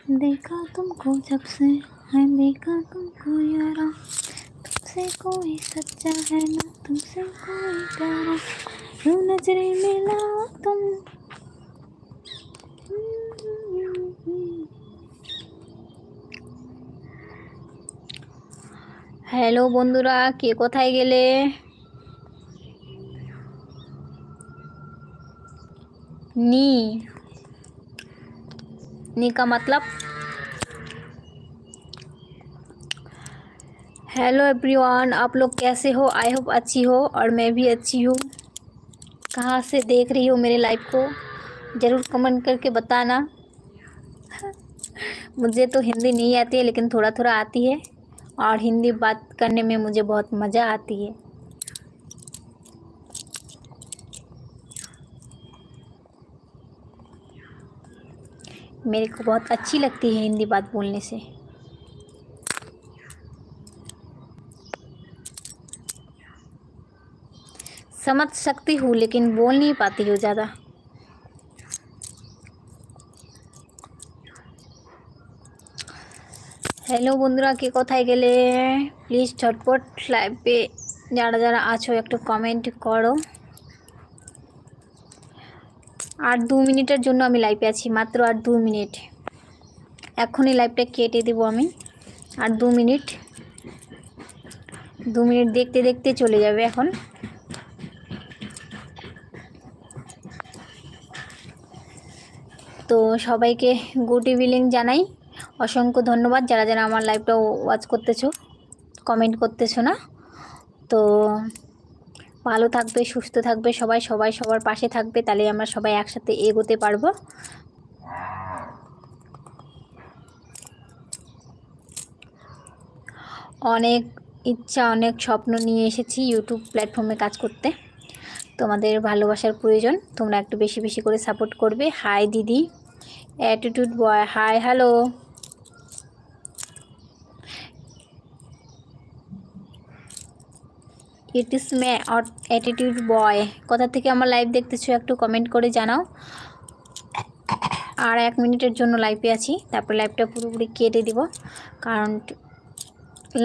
देखा तुमको जब से है देखा तुमको यारा तुमसे कोई सच्चा है ना तुमसे कोई प्यारा यूं नजरे मिलाओ तुम। হ্যালো বন্ধুরা, কে কোথায় গেলে? नी नी का मतलब हेलो एवरीवन, आप लोग कैसे हो? आई होप अच्छी हो और मैं भी अच्छी हूँ। कहाँ से देख रही हो मेरे लाइव को ज़रूर कमेंट करके बताना। मुझे तो हिंदी नहीं आती है लेकिन थोड़ा थोड़ा आती है और हिंदी बात करने में मुझे बहुत मज़ा आती है। मेरे को बहुत अच्छी लगती है हिंदी बात बोलने से। समझ सकती हूँ लेकिन बोल नहीं पाती हूँ ज़्यादा। হ্যালো বন্ধুরা, কে কোথায় গেলে? প্লিজ ঝটপট লাইভে যারা যারা আছো একটু কমেন্ট করো। আর 2 মিনিটের জন্য আমি লাইভে আছি, মাত্র আর 2 মিনিট। এখনই লাইভটা কেটে দেবো আমি। আর 2 মিনিট, 2 মিনিট দেখতে দেখতে চলে যাবে এখন। তো সবাইকে গুড ইভিনিং জানাই। অসংখ্য ধন্যবাদ যারা যারা আমার লাইভটা ওয়াচ করতেছো, কমেন্ট করতেছো না। তো ভালো থাকবে, সুস্থ থাকবে সবাই, সবাই সবার পাশে থাকবে, তাহলে আমরা সবাই একসাথে এগোতে পারবো। অনেক ইচ্ছা, অনেক স্বপ্ন নিয়ে এসেছি ইউটিউব প্ল্যাটফর্মে কাজ করতে। তোমাদের ভালোবাসার প্রয়োজন, তোমরা একটু বেশি বেশি করে সাপোর্ট করবে। হাই দিদি, অ্যাটিটিউড বয়, হাই হ্যালো। ইট ইস মে অ্যাটিটিউড বয়। কোথা থেকে আমার লাইভ দেখতেছো একটু কমেন্ট করে জানাও। আর 1 মিনিটের জন্য লাইভে আছি, তারপর লাইভটা পুরোপুরি কেটে দিব। কারণ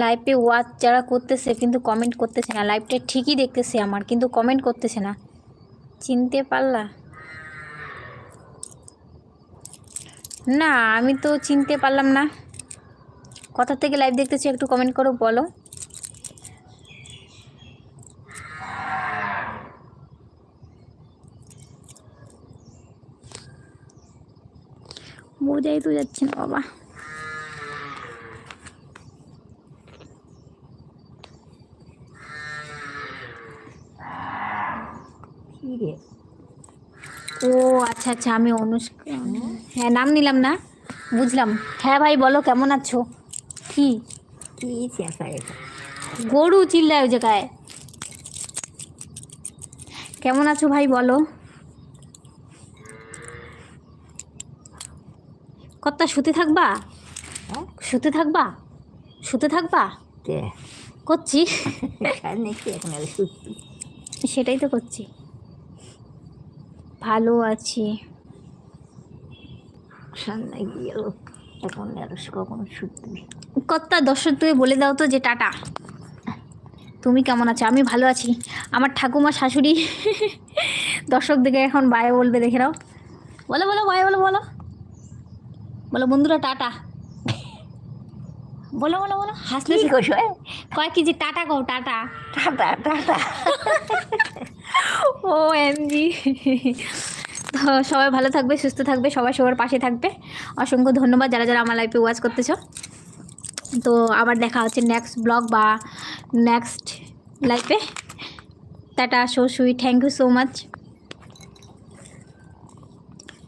লাইভে ওয়াচ যারা করতেছে কিন্তু কমেন্ট করতেছে না। লাইভটা ঠিকই দেখতেছে আমার, কিন্তু কমেন্ট করতেছে না। চিনতে পারলা? না, আমি তো চিনতে পারলাম না। কোথা থেকে লাইভ দেখতেছি একটু কমেন্ট করো, বলো। বোঝাই তো যাচ্ছে না বাবা। ও আচ্ছা আচ্ছা, আমি অনুষ্কা। হ্যাঁ, নাম নিলাম না, বুঝলাম। হ্যাঁ ভাই বলো, কেমন আছো? কি কি চেঁচায় গরু চিল্লায় ওই জায়গায়। কেমন আছো ভাই বলো। কত্তা শুতে থাকবা? শুতে থাকবা? শুতে থাকবা? কে করছি নাকি এখন আর সত্যি সেটাই তো করছি। ভালো আছি। সামনে গিয়ে এখন আর কখনো সত্যি কত্তা দর্শক তুমি বলে দাও তো যে টাটা। তুমি কেমন আছো? আমি ভালো আছি। আমার ঠাকুমা শাশুড়ি দর্শকদিকে এখন বাই বলবে, দেখে নাও। বলো বলো বাই বলো, বলো বলো বন্ধুরা টাটা। বলো বলো বলো, হাসলে কি করছো কয় কি যে টাটা কও, টাটা। টাটা টাটা ও এমজি। তো সবাই ভালো থাকবে, সুস্থ থাকবে, সবাই সবার পাশে থাকবে। অসংখ্য ধন্যবাদ যারা যারা আমার লাইফে ওয়াচ করতেছো। তো আবার দেখা হচ্ছে নেক্সট ব্লগ বা নেক্সট লাইফে। Tata, so sweet, thank you so much.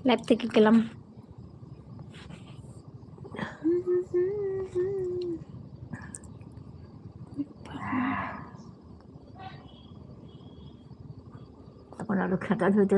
Life থেকে গেলাম। এখন আরো খাটার হইতে